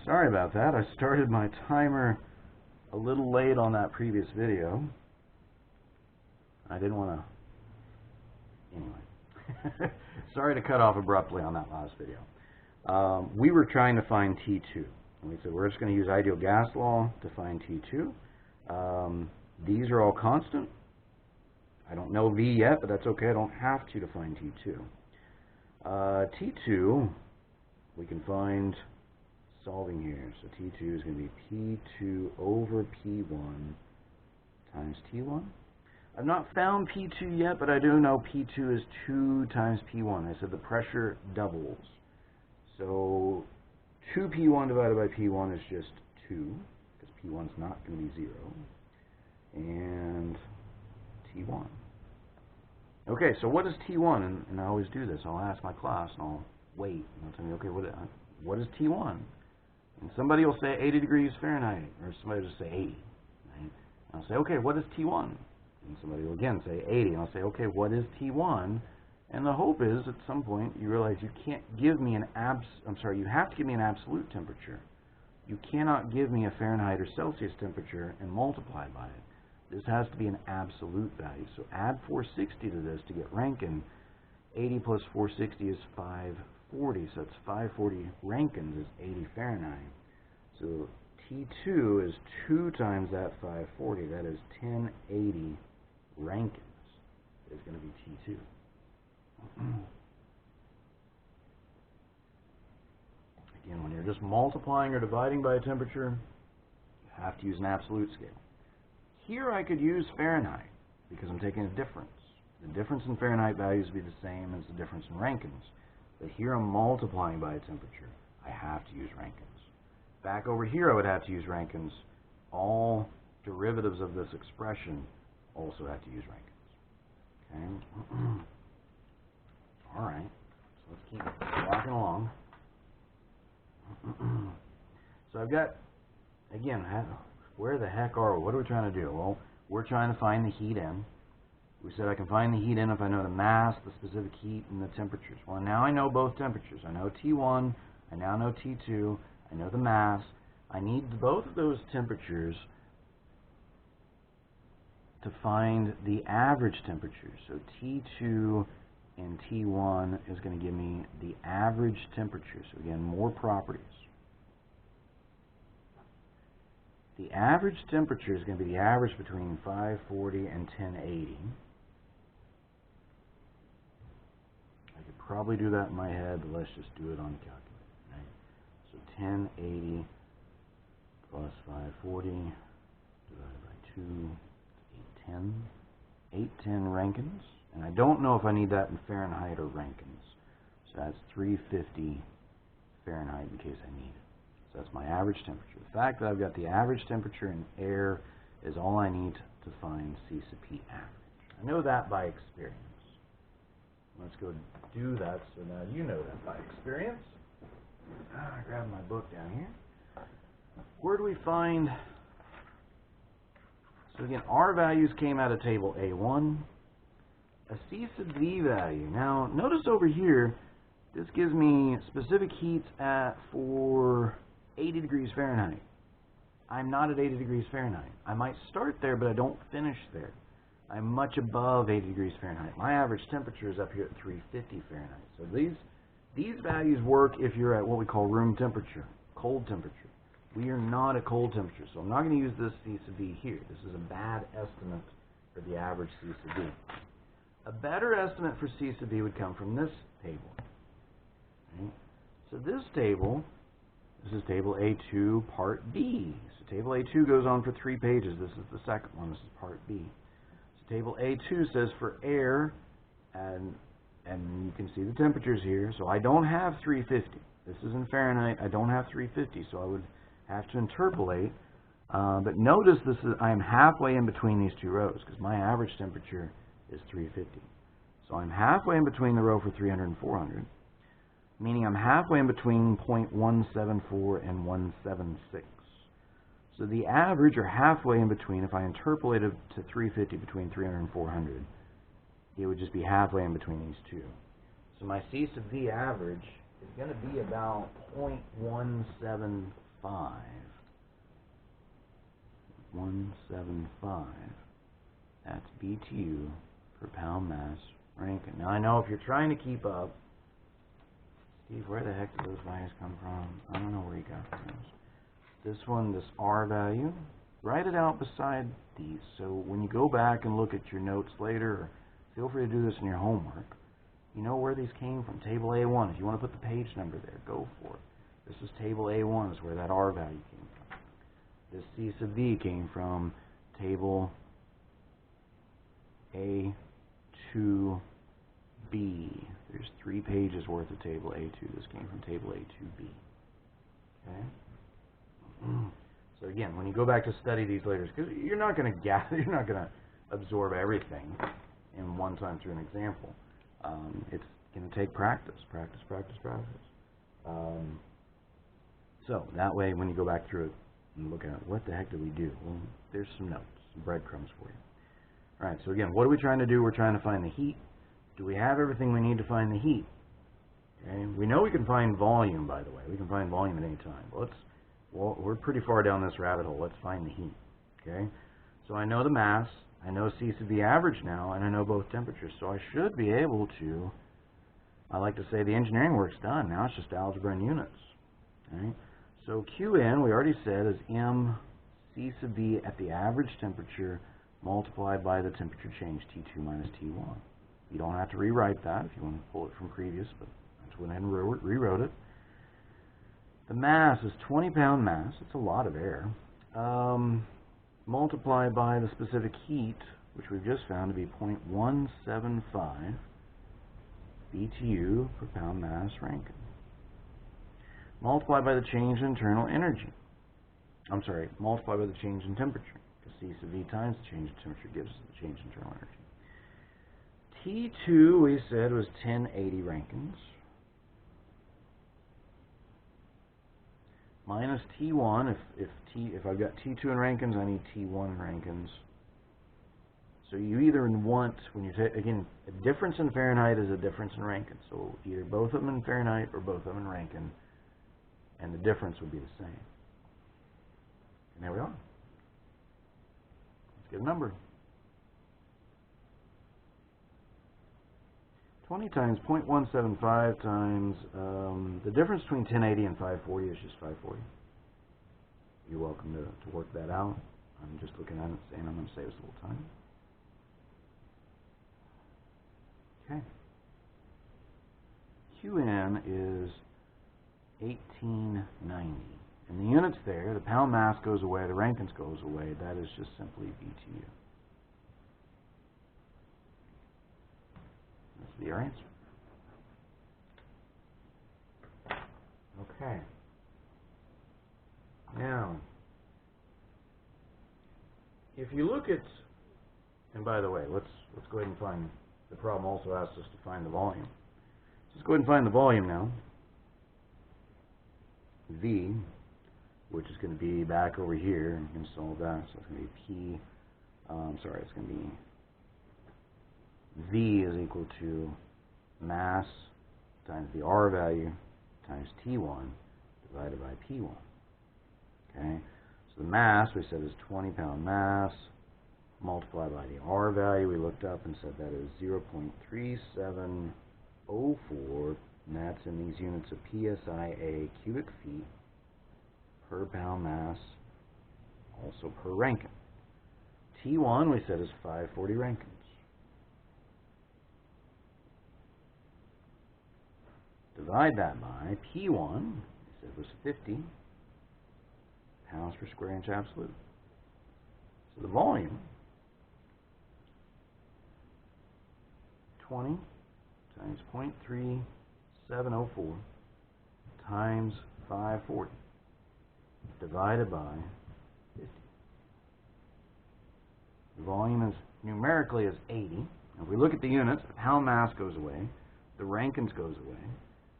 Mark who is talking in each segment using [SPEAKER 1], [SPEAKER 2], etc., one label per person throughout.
[SPEAKER 1] Sorry about that. I started my timer a little late on that previous video. I didn't want to... Anyway. Sorry to cut off abruptly on that last video. We were trying to find T2. And we said we're just going to use ideal gas law to find T2. These are all constant. I don't know V yet, but that's okay. I don't have to find T2. T2, we can find solving here. So T2 is going to be P2 over P1 times T1. I've not found P2 yet, but I do know P2 is 2 times P1. I said the pressure doubles. So 2P1 divided by P1 is just 2, because P1 is not going to be 0. And T1. Okay, so what is T1? And I always do this. I'll ask my class, and I'll wait. And they'll tell me, okay, what is T1? And somebody will say 80 degrees Fahrenheit, or somebody will just say 80. Right? And I'll say, okay, what is T1? And somebody will again say 80. And I'll say, okay, what is T1? And the hope is, at some point, you realize you can't give me an you have to give me an absolute temperature. You cannot give me a Fahrenheit or Celsius temperature and multiply by it. This has to be an absolute value. So add 460 to this to get Rankine. 80 plus 460 is 540. So it's 540 Rankines is 80 Fahrenheit. So T2 is 2 times that 540. That is 1080 Rankines. It's going to be T2. Again, when you're just multiplying or dividing by a temperature, you have to use an absolute scale. Here I could use Fahrenheit because I'm taking a difference. The difference in Fahrenheit values would be the same as the difference in Rankines. But here I'm multiplying by a temperature. I have to use Rankines. Back over here I would have to use Rankines. All derivatives of this expression also have to use Rankines. Okay? All right. So let's keep walking along. So I've got, again, where the heck are we? What are we trying to do? Well, we're trying to find the heat in. We said I can find the heat in if I know the mass, the specific heat, and the temperatures. Well, now I know both temperatures. I know T1. I now know T2. I know the mass. I need both of those temperatures to find the average temperature. So T2 and T1 is going to give me the average temperature. So again, more properties. The average temperature is going to be the average between 540 and 1080. I could probably do that in my head, but let's just do it on the calculator. Right? So 1080 plus 540 divided by 2 is 810. 810 Rankines. And I don't know if I need that in Fahrenheit or Rankines. So that's 350 Fahrenheit in case I need it. So that's my average temperature. The fact that I've got the average temperature in air is all I need to find C sub P average. I know that by experience. Let's go do that so now you know that by experience. I grab my book down here. Where do we find... So again, R values came out of table A1. A C sub V value. Now, notice over here, this gives me specific heats for 80 degrees Fahrenheit. I'm not at 80 degrees Fahrenheit. I might start there, but I don't finish there. I'm much above 80 degrees Fahrenheit. My average temperature is up here at 350 Fahrenheit. So these values work if you're at what we call room temperature, cold temperature. We are not at cold temperature, so I'm not going to use this C sub V here. This is a bad estimate for the average C sub V. A better estimate for C sub V would come from this table. Right? So this is table A2, part B. So table A2 goes on for 3 pages. This is the second one. This is part B. So table A2 says for air, and you can see the temperatures here. So I don't have 350. This is in Fahrenheit. I don't have 350, so I would have to interpolate. But notice I am halfway in between these two rows because my average temperature is 350. So I'm halfway in between the row for 300 and 400, meaning I'm halfway in between 0.174 and 176. So the average, or halfway in between, if I interpolated to 350 between 300 and 400, it would just be halfway in between these two. So my C sub V average is going to be about 0.175 175. That's BTU per pound mass Rankine. Now I know if you're trying to keep up, Steve, where the heck did those values come from? I don't know where you got those. This one, this R value, write it out beside these. So when you go back and look at your notes later, or feel free to do this in your homework, you know where these came from. Table A1, if you want to put the page number there, go for it. This is table A1, is where that R value came from. This C sub V came from table A2B. There's 3 pages worth of table A2. This came from table A2B. Okay? So again, when you go back to study these later, because you're not going to gather, you're not going to absorb everything in one time through an example. It's going to take practice. So that way, when you go back through it and look at what the heck did we do? Well, there's some notes, some breadcrumbs for you. All right, so again, what are we trying to do? We're trying to find the heat. Do we have everything we need to find the heat? Okay. We know we can find volume, by the way. We can find volume at any time. Well, we're pretty far down this rabbit hole. Let's find the heat. Okay. So I know the mass. I know C sub V average now, and I know both temperatures. So I should be able to, I like to say the engineering work's done. Now it's just algebra and units. Okay. So Qn, we already said, is m C sub V at the average temperature multiplied by the temperature change, T2 minus T1. You don't have to rewrite that if you want to pull it from previous, but I just went ahead and rewrote it. The mass is 20-pound mass. It's a lot of air. Multiplied by the specific heat, which we've just found to be 0.175 BTU per pound mass Rankine. Multiplied by the change in internal energy. I'm sorry, multiplied by the change in temperature. Because C sub V times the change in temperature gives us the change in internal energy. T2, we said, was 1080 Rankines. Minus T1, if I've got T2 in Rankines, I need T1 in Rankines. So you either want, when you take, again, a difference in Fahrenheit is a difference in Rankine. So either both of them in Fahrenheit or both of them in Rankine, and the difference would be the same. And there we are. Let's get a number. 20 times 0.175 times, the difference between 1080 and 540 is just 540. You're welcome to work that out. I'm just looking at it saying I'm going to save us a little time. Okay. Qn is 1890. And the units there, the pound mass goes away, the Rankines goes away. That is just simply BTU. This will be our answer. Okay. Now, if you look at, and by the way, let's go ahead and find, the problem also asks us to find the volume. Let's go ahead and find the volume now. V, which is going to be back over here, and you can solve that, so it's going to be P, it's going to be V is equal to mass times the R value times T1 divided by P1. Okay, so the mass we said is 20-pound mass multiplied by the R value. We looked up and said that is 0.3704, and that's in these units of PSIA, cubic feet per pound mass, also per Rankine. T1 we said is 540 Rankines. Divide that by P1, we said was 50 pounds per square inch absolute. So the volume, 20 times 0.3704 times 540 divided by 50. The volume is numerically is 80. If we look at the units, the pound mass goes away, the Rankines goes away,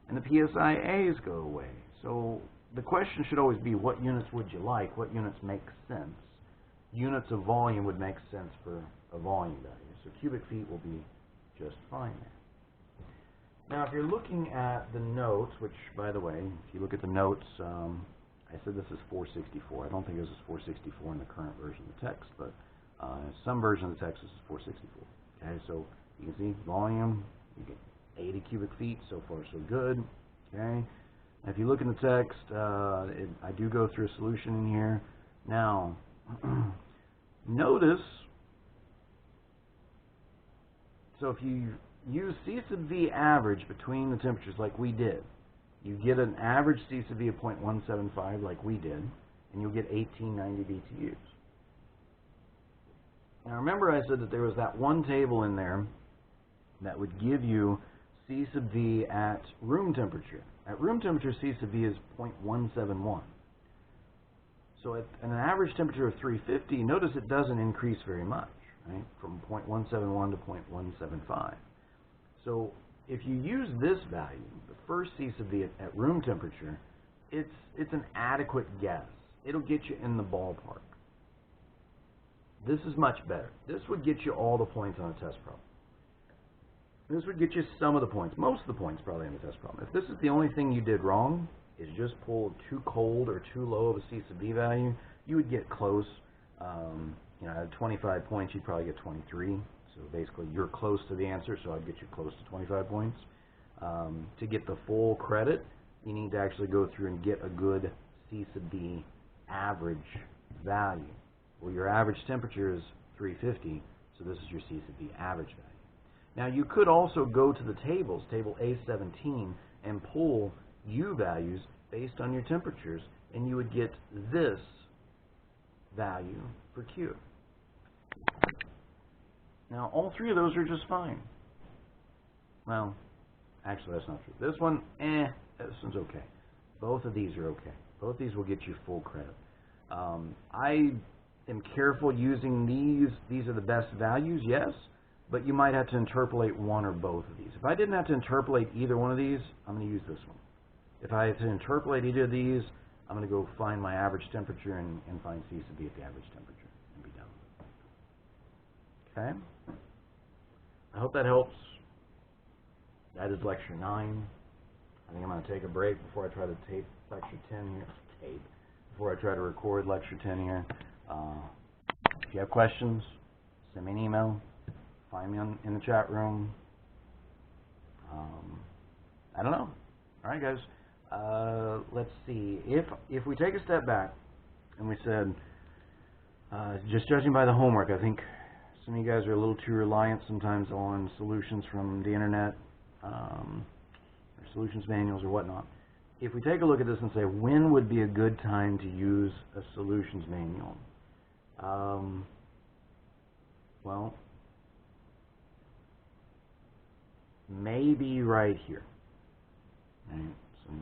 [SPEAKER 1] and the PSIAs go away. So the question should always be, what units would you like? What units make sense? Units of volume would make sense for a volume value. So cubic feet will be just fine there. Now, if you're looking at the notes, which, by the way, if you look at the notes, I said this is 464. I don't think this is 464 in the current version of the text, but some version of the text this is 464. Okay, so you can see volume, you get 80 cubic feet. So far, so good. Okay. Now, if you look in the text, I do go through a solution in here. Now, notice, so if you use C sub V average between the temperatures like we did, you get an average C sub V of 0.175 like we did, and you'll get 1890 BTUs. Now remember I said that there was that one table in there that would give you C sub V at room temperature. At room temperature, C sub V is 0.171. So at an average temperature of 350, notice it doesn't increase very much, right? From 0.171 to 0.175. So if you use this value, the first C sub V at room temperature, it's an adequate guess. It'll get you in the ballpark. This is much better. This would get you all the points on a test problem. This would get you some of the points, most of the points probably on the test problem. If this is the only thing you did wrong, is just pull too cold or too low of a C sub V value, you would get close. You know, at 25 points, you'd probably get 23. So basically, you're close to the answer, so I'd get you close to 25 points. To get the full credit, you need to actually go through and get a good C sub V average value. Well, your average temperature is 350, so this is your C sub V average value. Now, you could also go to the tables, table A17, and pull U values based on your temperatures, and you would get this value for Q. Now, all three of those are just fine. Well, actually, that's not true. This one, this one's okay. Both of these are okay. Both of these will get you full credit. I am careful using these. These are the best values, yes, but you might have to interpolate one or both of these. If I didn't have to interpolate either one of these, I'm going to use this one. If I have to interpolate either of these, I'm going to go find my average temperature and find C sub V at the average temperature and be done. Okay? I hope that helps. That is lecture 9. I think I'm going to take a break before I try to tape lecture 10 here. Before I try to record lecture 10 here. If you have questions, send me an email. Find me in the chat room. I don't know. All right, guys. Let's see. If we take a step back and we said, just judging by the homework, I think some of you guys are a little too reliant sometimes on solutions from the internet, or solutions manuals or whatnot. If we take a look at this and say, when would be a good time to use a solutions manual? Well, maybe right here. Right? So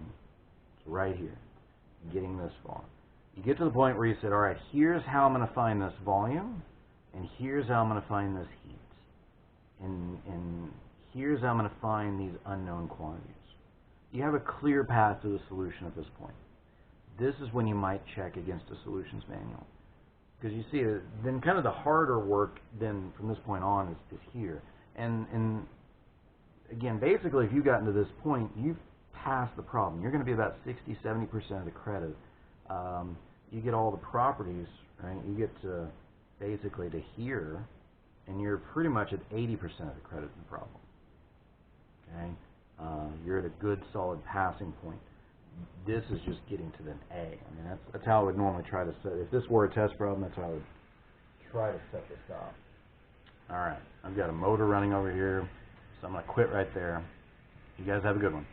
[SPEAKER 1] right here, getting this far. You get to the point where you said, all right, here's how I'm going to find this volume, and here's how I'm going to find this heat. And here's how I'm going to find these unknown quantities. You have a clear path to the solution at this point. This is when you might check against a solutions manual. Because you see, then kind of the harder work then from this point on is here. And again, basically, if you got into this point, you've passed the problem. You're going to be about 60–70% of the credit. You get all the properties, right? You get to basically to here, and you're pretty much at 80% of the credit in the problem. Okay, you're at a good, solid passing point. This is just getting to an A. I mean, that's how I would normally try to set. If this were a test problem, that's how I would try to set this up. All right, I've got a motor running over here, so I'm going to quit right there. You guys have a good one.